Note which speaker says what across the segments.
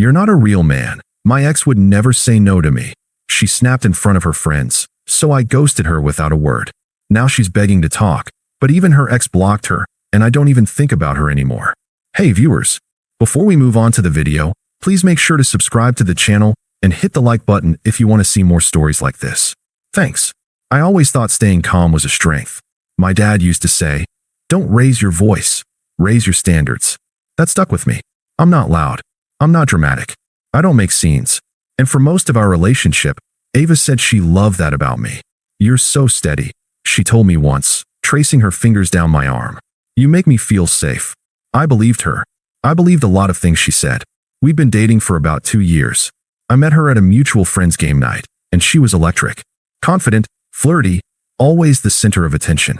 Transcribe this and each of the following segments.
Speaker 1: You're not a real man. My ex would never say no to me. She snapped in front of her friends, so I ghosted her without a word. Now she's begging to talk, but even her ex blocked her, and I don't even think about her anymore. Hey viewers, before we move on to the video, please make sure to subscribe to the channel and hit the like button if you want to see more stories like this. Thanks. I always thought staying calm was a strength. My dad used to say, "Don't raise your voice, raise your standards." That stuck with me. I'm not loud. I'm not dramatic. I don't make scenes. And for most of our relationship, Ava said she loved that about me. "You're so steady," she told me once, tracing her fingers down my arm. "You make me feel safe." I believed her. I believed a lot of things she said. We'd been dating for about 2 years. I met her at a mutual friend's game night, and she was electric. Confident, flirty, always the center of attention.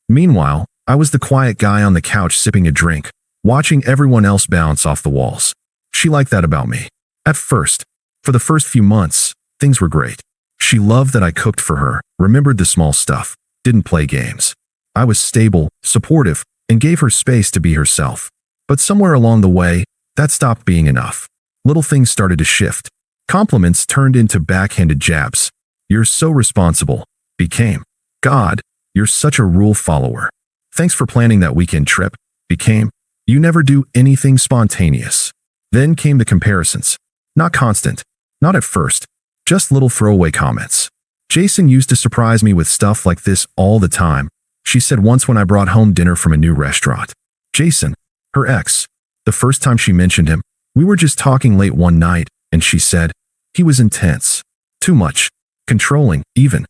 Speaker 1: Meanwhile, I was the quiet guy on the couch sipping a drink, watching everyone else bounce off the walls. She liked that about me. At first, for the first few months, things were great. She loved that I cooked for her, remembered the small stuff, didn't play games. I was stable, supportive, and gave her space to be herself. But somewhere along the way, that stopped being enough. Little things started to shift. Compliments turned into backhanded jabs. "You're so responsible," became, "God, you're such a rule follower." "Thanks for planning that weekend trip," became, "You never do anything spontaneous." Then came the comparisons. Not constant. Not at first. Just little throwaway comments. "Jason used to surprise me with stuff like this all the time," she said once when I brought home dinner from a new restaurant. Jason, her ex. The first time she mentioned him, we were just talking late one night, and she said, "He was intense. Too much. Controlling, even."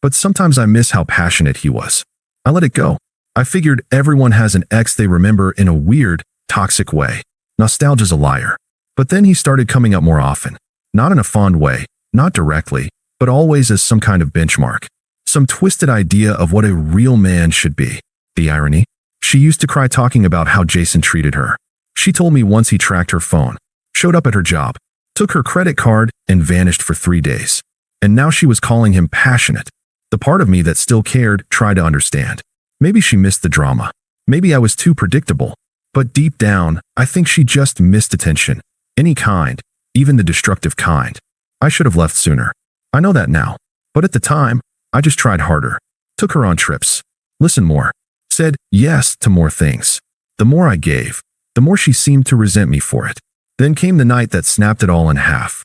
Speaker 1: But sometimes I miss how passionate he was. I let it go. I figured everyone has an ex they remember in a weird, toxic way. Nostalgia's a liar. But then he started coming up more often. Not in a fond way, not directly, but always as some kind of benchmark. Some twisted idea of what a real man should be. The irony? She used to cry talking about how Jason treated her. She told me once he tracked her phone, showed up at her job, took her credit card, and vanished for 3 days. And now she was calling him passionate. The part of me that still cared tried to understand. Maybe she missed the drama. Maybe I was too predictable. But deep down, I think she just missed attention. Any kind, even the destructive kind. I should have left sooner. I know that now. But at the time, I just tried harder. Took her on trips. Listened more. Said yes to more things. The more I gave, the more she seemed to resent me for it. Then came the night that snapped it all in half.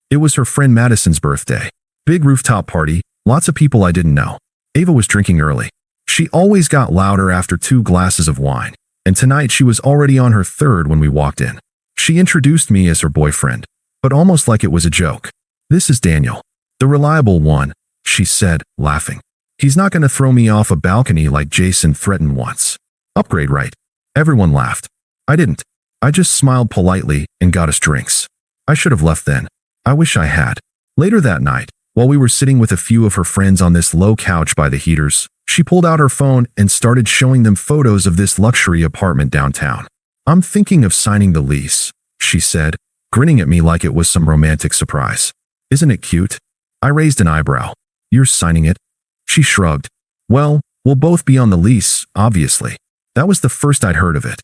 Speaker 1: It was her friend Madison's birthday. Big rooftop party, lots of people I didn't know. Ava was drinking early. She always got louder after 2 glasses of wine, and tonight she was already on her 3rd when we walked in. She introduced me as her boyfriend, but almost like it was a joke. "This is Daniel, the reliable one," she said, laughing. "He's not going to throw me off a balcony like Jason threatened once." Upgrade, right? Everyone laughed. I didn't. I just smiled politely and got us drinks. I should have left then. I wish I had. Later that night, while we were sitting with a few of her friends on this low couch by the heaters, she pulled out her phone and started showing them photos of this luxury apartment downtown. "I'm thinking of signing the lease," she said, grinning at me like it was some romantic surprise. "Isn't it cute?" I raised an eyebrow. "You're signing it?" She shrugged. "Well, we'll both be on the lease, obviously." That was the first I'd heard of it.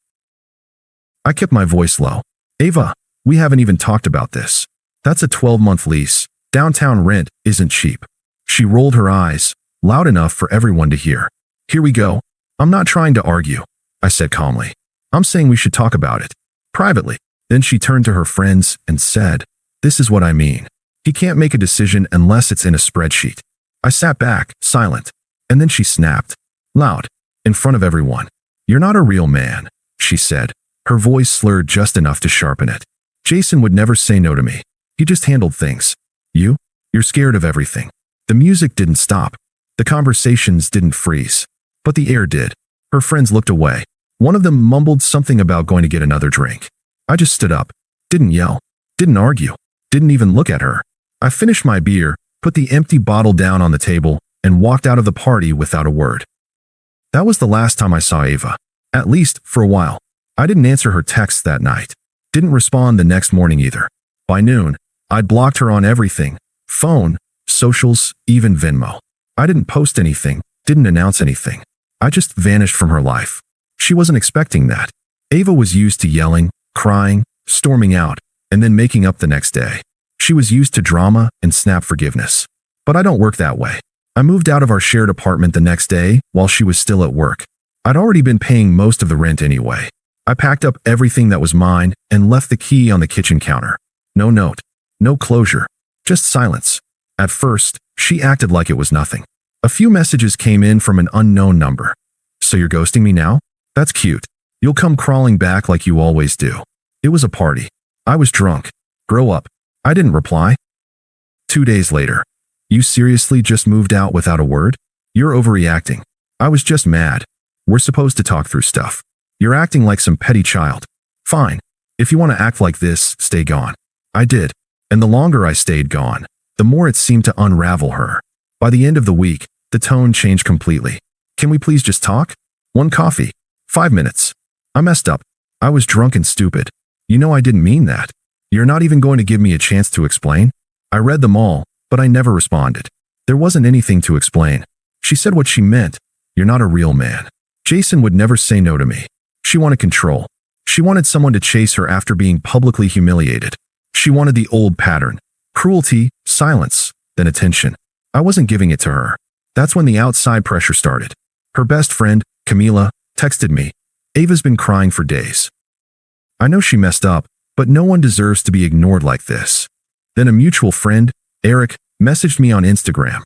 Speaker 1: I kept my voice low. "Ava, we haven't even talked about this. That's a 12-month lease. Downtown rent isn't cheap." She rolled her eyes, loud enough for everyone to hear. "Here we go. I'm not trying to argue," I said calmly. "I'm saying we should talk about it. Privately." Then she turned to her friends and said, "This is what I mean. He can't make a decision unless it's in a spreadsheet." I sat back, silent. And then she snapped. Loud. In front of everyone. "You're not a real man," she said. Her voice slurred just enough to sharpen it. "Jason would never say no to me. He just handled things. You're scared of everything." The music didn't stop. The conversations didn't freeze. But the air did. Her friends looked away. One of them mumbled something about going to get another drink. I just stood up. Didn't yell. Didn't argue. Didn't even look at her. I finished my beer, put the empty bottle down on the table, and walked out of the party without a word. That was the last time I saw Ava. At least, for a while. I didn't answer her texts that night. Didn't respond the next morning either. By noon, I'd blocked her on everything. Phone, socials, even Venmo. I didn't post anything, didn't announce anything. I just vanished from her life. She wasn't expecting that. Ava was used to yelling, crying, storming out, and then making up the next day. She was used to drama and snap forgiveness. But I don't work that way. I moved out of our shared apartment the next day while she was still at work. I'd already been paying most of the rent anyway. I packed up everything that was mine and left the key on the kitchen counter. No note, no closure, just silence. At first, she acted like it was nothing. A few messages came in from an unknown number. So you're ghosting me now? That's cute. You'll come crawling back like you always do. It was a party. I was drunk. Grow up. I didn't reply. 2 days later. You seriously just moved out without a word? You're overreacting. I was just mad. We're supposed to talk through stuff. You're acting like some petty child. Fine. If you want to act like this, stay gone. I did. And the longer I stayed gone, the more it seemed to unravel her. By the end of the week, the tone changed completely. Can we please just talk? 1 coffee. 5 minutes. I messed up. I was drunk and stupid. You know I didn't mean that. You're not even going to give me a chance to explain? I read them all, but I never responded. There wasn't anything to explain. She said what she meant. You're not a real man. Jason would never say no to me. She wanted control. She wanted someone to chase her after being publicly humiliated. She wanted the old pattern. Cruelty, silence, then attention. I wasn't giving it to her. That's when the outside pressure started. Her best friend, Camila, texted me. Ava's been crying for days. I know she messed up, but no one deserves to be ignored like this. Then a mutual friend, Eric, messaged me on Instagram.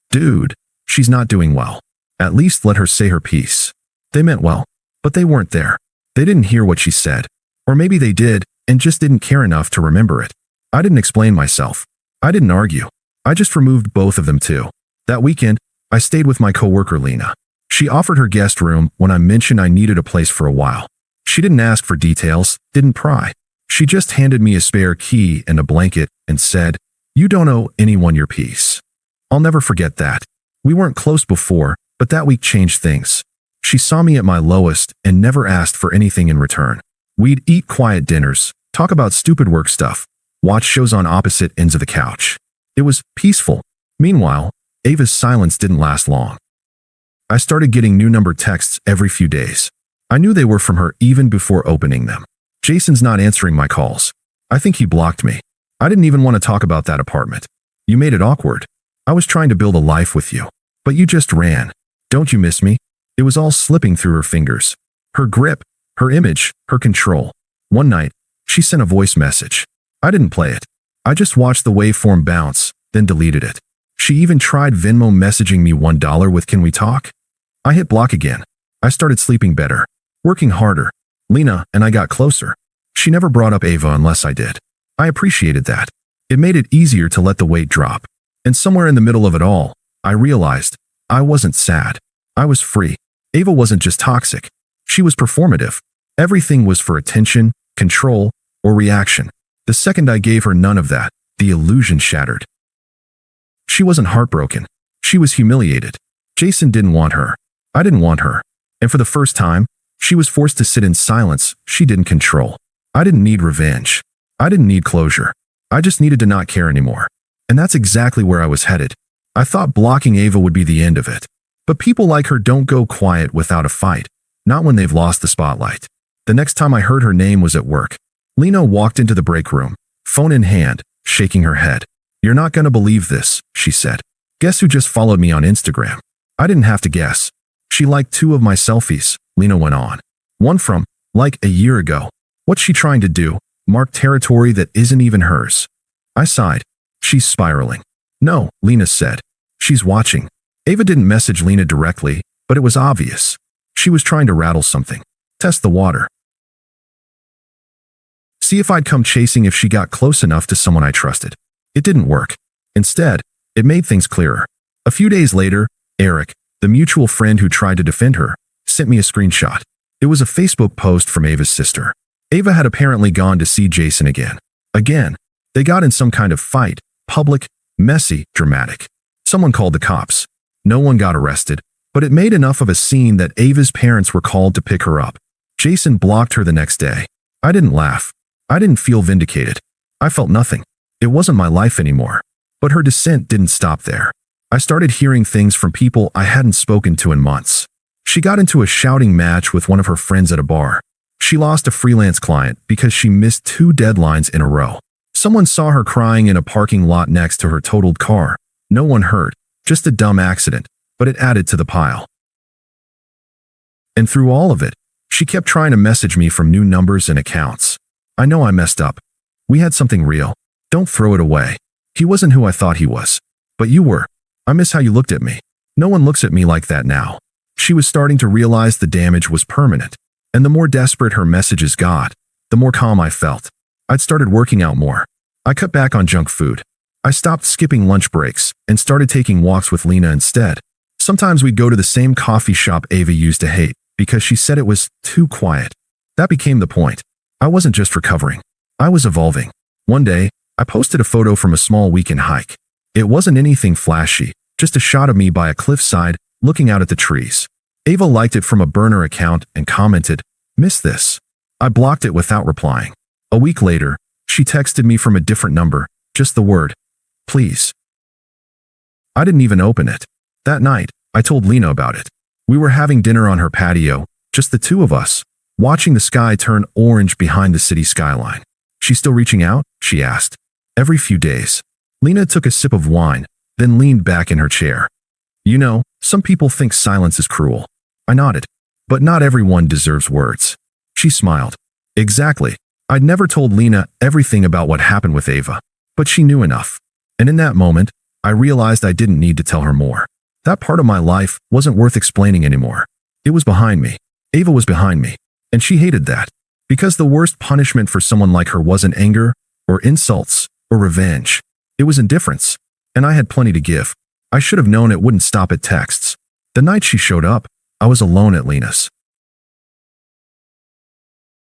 Speaker 1: Dude, she's not doing well. At least let her say her piece. They meant well, but they weren't there. They didn't hear what she said. Or maybe they did, and just didn't care enough to remember it. I didn't explain myself. I didn't argue. I just removed both of them too. That weekend, I stayed with my coworker Lena. She offered her guest room when I mentioned I needed a place for a while. She didn't ask for details, didn't pry. She just handed me a spare key and a blanket and said, "You don't owe anyone your peace." I'll never forget that. We weren't close before, but that week changed things. She saw me at my lowest and never asked for anything in return. We'd eat quiet dinners, talk about stupid work stuff, watch shows on opposite ends of the couch. It was peaceful. Meanwhile, Ava's silence didn't last long. I started getting new number texts every few days. I knew they were from her even before opening them. Jason's not answering my calls. I think he blocked me. I didn't even want to talk about that apartment. You made it awkward. I was trying to build a life with you, but you just ran. Don't you miss me? It was all slipping through her fingers. Her grip, her image, her control. One night, she sent a voice message. I didn't play it. I just watched the waveform bounce, then deleted it. She even tried Venmo messaging me $1 with "Can we talk?" I hit block again. I started sleeping better, working harder. Lena and I got closer. She never brought up Ava unless I did. I appreciated that. It made it easier to let the weight drop. And somewhere in the middle of it all, I realized I wasn't sad. I was free. Ava wasn't just toxic. She was performative. Everything was for attention, control, or reaction. The second I gave her none of that, the illusion shattered. She wasn't heartbroken. She was humiliated. Jason didn't want her. I didn't want her. And for the first time, she was forced to sit in silence she didn't control. I didn't need revenge. I didn't need closure. I just needed to not care anymore. And that's exactly where I was headed. I thought blocking Ava would be the end of it. But people like her don't go quiet without a fight. Not when they've lost the spotlight. The next time I heard her name was at work. Lena walked into the break room, phone in hand, shaking her head. "You're not going to believe this," she said. "Guess who just followed me on Instagram?" I didn't have to guess. She liked 2 of my selfies, Lena went on. One from, like, a year ago. What's she trying to do? Mark territory that isn't even hers. I sighed. She's spiraling. No, Lena said. She's watching. Ava didn't message Lena directly, but it was obvious. She was trying to rattle something. Test the water. See if I'd come chasing if she got close enough to someone I trusted. It didn't work. Instead, it made things clearer. A few days later, Eric, the mutual friend who tried to defend her, sent me a screenshot. It was a Facebook post from Ava's sister. Ava had apparently gone to see Jason again. Again. They got in some kind of fight. Public, messy, dramatic. Someone called the cops. No one got arrested, but it made enough of a scene that Ava's parents were called to pick her up. Jason blocked her the next day. I didn't laugh. I didn't feel vindicated. I felt nothing. It wasn't my life anymore. But her descent didn't stop there. I started hearing things from people I hadn't spoken to in months. She got into a shouting match with one of her friends at a bar. She lost a freelance client because she missed 2 deadlines in a row. Someone saw her crying in a parking lot next to her totaled car. No one hurt, just a dumb accident, but it added to the pile. And through all of it, she kept trying to message me from new numbers and accounts. I know I messed up. We had something real. Don't throw it away. He wasn't who I thought he was. But you were. I miss how you looked at me. No one looks at me like that now. She was starting to realize the damage was permanent. And the more desperate her messages got, the more calm I felt. I'd started working out more. I cut back on junk food. I stopped skipping lunch breaks and started taking walks with Lena instead. Sometimes we'd go to the same coffee shop Ava used to hate because she said it was too quiet. That became the point. I wasn't just recovering. I was evolving. One day, I posted a photo from a small weekend hike. It wasn't anything flashy, just a shot of me by a cliffside looking out at the trees. Ava liked it from a burner account and commented, "Miss this." I blocked it without replying. A week later, she texted me from a different number, just the word, "Please." I didn't even open it. That night, I told Lena about it. We were having dinner on her patio, just the two of us, watching the sky turn orange behind the city skyline. "She still reaching out?" she asked. "Every few days." Lena took a sip of wine, then leaned back in her chair. "You know, some people think silence is cruel." I nodded. "But not everyone deserves words." She smiled. "Exactly. I'd never told Lena everything about what happened with Ava, but she knew enough. And in that moment, I realized I didn't need to tell her more. That part of my life wasn't worth explaining anymore. It was behind me. Ava was behind me. And she hated that. Because the worst punishment for someone like her wasn't anger, or insults, or revenge. It was indifference. And I had plenty to give. I should have known it wouldn't stop at texts. The night she showed up, I was alone at Lena's.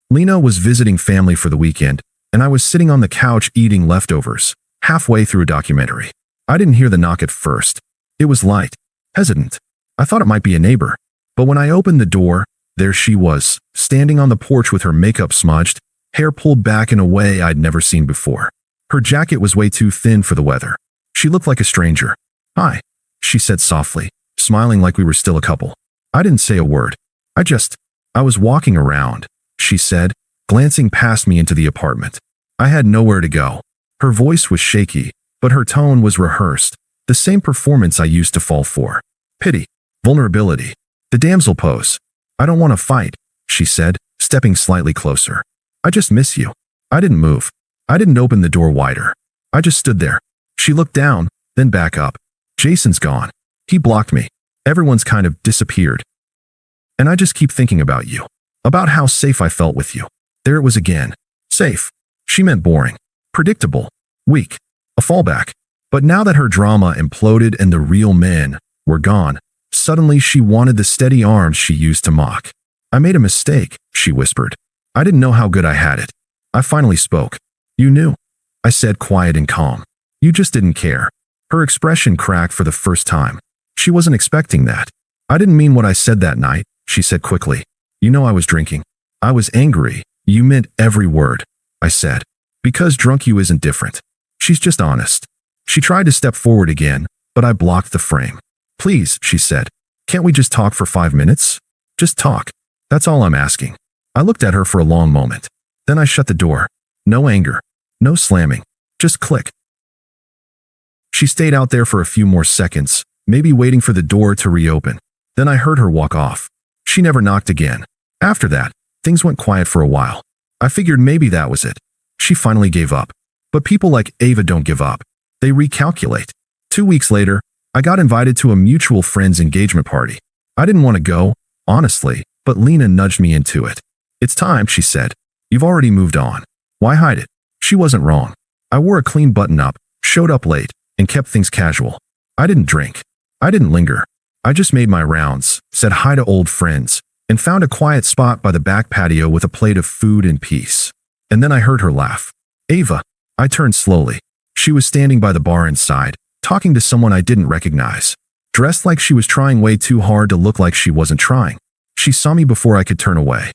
Speaker 1: Lena was visiting family for the weekend, and I was sitting on the couch eating leftovers, halfway through a documentary. I didn't hear the knock at first. It was light, hesitant. I thought it might be a neighbor. But when I opened the door, there she was, standing on the porch with her makeup smudged, hair pulled back in a way I'd never seen before. Her jacket was way too thin for the weather. She looked like a stranger. "Hi," she said softly, smiling like we were still a couple. I didn't say a word. I was walking around, she said, glancing past me into the apartment. I had nowhere to go. Her voice was shaky, but her tone was rehearsed, the same performance I used to fall for. Pity, vulnerability, the damsel pose. "I don't want to fight," she said, stepping slightly closer. "I just miss you." I didn't move. I didn't open the door wider. I just stood there. She looked down, then back up. "Jason's gone. He blocked me. Everyone's kind of disappeared. And I just keep thinking about you. About how safe I felt with you." There it was again. Safe. She meant boring. Predictable. Weak. A fallback. But now that her drama imploded and the real men were gone, suddenly she wanted the steady arms she used to mock. "I made a mistake," she whispered. I didn't know how good I had it. I finally spoke. "You knew," I said, quiet and calm. "You just didn't care." Her expression cracked for the first time. She wasn't expecting that. "I didn't mean what I said that night," she said quickly. "You know I was drinking." "I was angry. You meant every word," I said. "Because drunk you isn't different." She's just honest. She tried to step forward again, but I blocked the frame. "Please," she said. "Can't we just talk for 5 minutes? Just talk. That's all I'm asking." I looked at her for a long moment. Then I shut the door. No anger. No slamming. Just click. She stayed out there for a few more seconds, maybe waiting for the door to reopen. Then I heard her walk off. She never knocked again. After that, things went quiet for a while. I figured maybe that was it. She finally gave up. But people like Ava don't give up. They recalculate. 2 weeks later, I got invited to a mutual friend's engagement party. I didn't want to go, honestly, but Lena nudged me into it. "It's time," she said. "You've already moved on. Why hide it?" She wasn't wrong. I wore a clean button-up, showed up late, and kept things casual. I didn't drink. I didn't linger. I just made my rounds, said hi to old friends, and found a quiet spot by the back patio with a plate of food and peace. And then I heard her laugh. "Ava." I turned slowly. She was standing by the bar inside, talking to someone I didn't recognize. Dressed like she was trying way too hard to look like she wasn't trying. She saw me before I could turn away.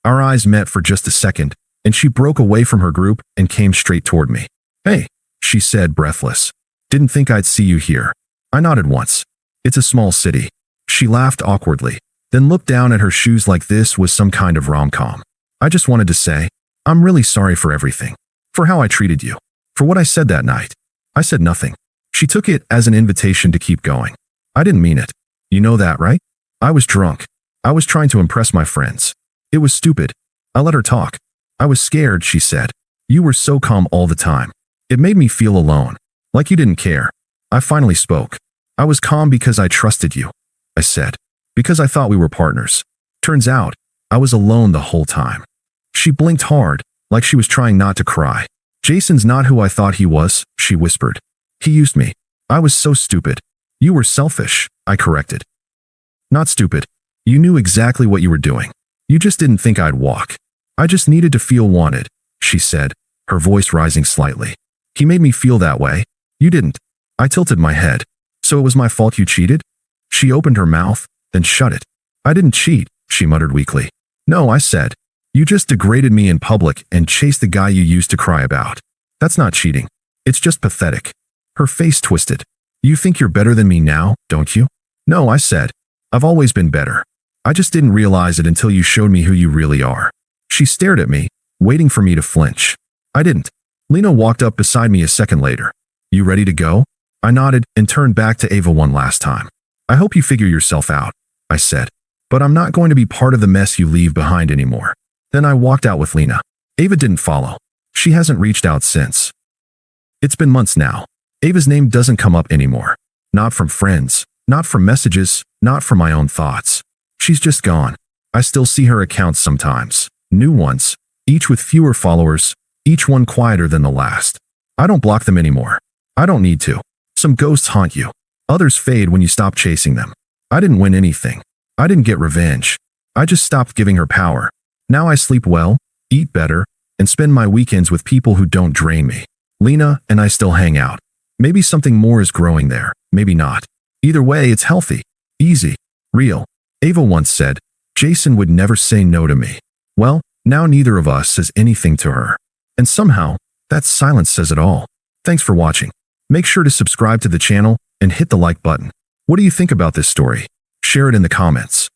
Speaker 1: Our eyes met for just a second, and she broke away from her group and came straight toward me. "Hey," she said, breathless. "Didn't think I'd see you here." I nodded once. "It's a small city." She laughed awkwardly. then looked down at her shoes like this was some kind of rom-com. I just wanted to say, I'm really sorry for everything. For how I treated you. For what I said that night. I said nothing. She took it as an invitation to keep going. I didn't mean it. You know that, right? I was drunk. I was trying to impress my friends. It was stupid. I let her talk. I was scared, she said. You were so calm all the time. It made me feel alone. Like you didn't care. I finally spoke. I was calm because I trusted you. I said. Because I thought we were partners. Turns out, I was alone the whole time. She blinked hard, like she was trying not to cry. Jason's not who I thought he was, she whispered. He used me. I was so stupid. You were selfish, I corrected. Not stupid. You knew exactly what you were doing. You just didn't think I'd walk. I just needed to feel wanted, she said, her voice rising slightly. He made me feel that way. You didn't. I tilted my head. So it was my fault you cheated? She opened her mouth, then shut it. I didn't cheat, she muttered weakly. No, I said. You just degraded me in public and chased the guy you used to cry about. That's not cheating. It's just pathetic. Her face twisted. You think you're better than me now, don't you? No, I said. I've always been better. I just didn't realize it until you showed me who you really are. She stared at me, waiting for me to flinch. I didn't. Lena walked up beside me a second later. You ready to go? I nodded and turned back to Ava one last time. I hope you figure yourself out, I said. But I'm not going to be part of the mess you leave behind anymore. Then I walked out with Lena. Ava didn't follow. She hasn't reached out since. It's been months now. Ava's name doesn't come up anymore. Not from friends, not from messages, not from my own thoughts. She's just gone. I still see her accounts sometimes. New ones, each with fewer followers, each one quieter than the last. I don't block them anymore. I don't need to. Some ghosts haunt you. Others fade when you stop chasing them. I didn't win anything. I didn't get revenge. I just stopped giving her power. Now I sleep well, eat better, and spend my weekends with people who don't drain me. Lena and I still hang out. Maybe something more is growing there, maybe not. Either way, it's healthy, easy, real. Ava once said, Jason would never say no to me. Well, now neither of us says anything to her. And somehow, that silence says it all. Thanks for watching. Make sure to subscribe to the channel and hit the like button. What do you think about this story? Share it in the comments.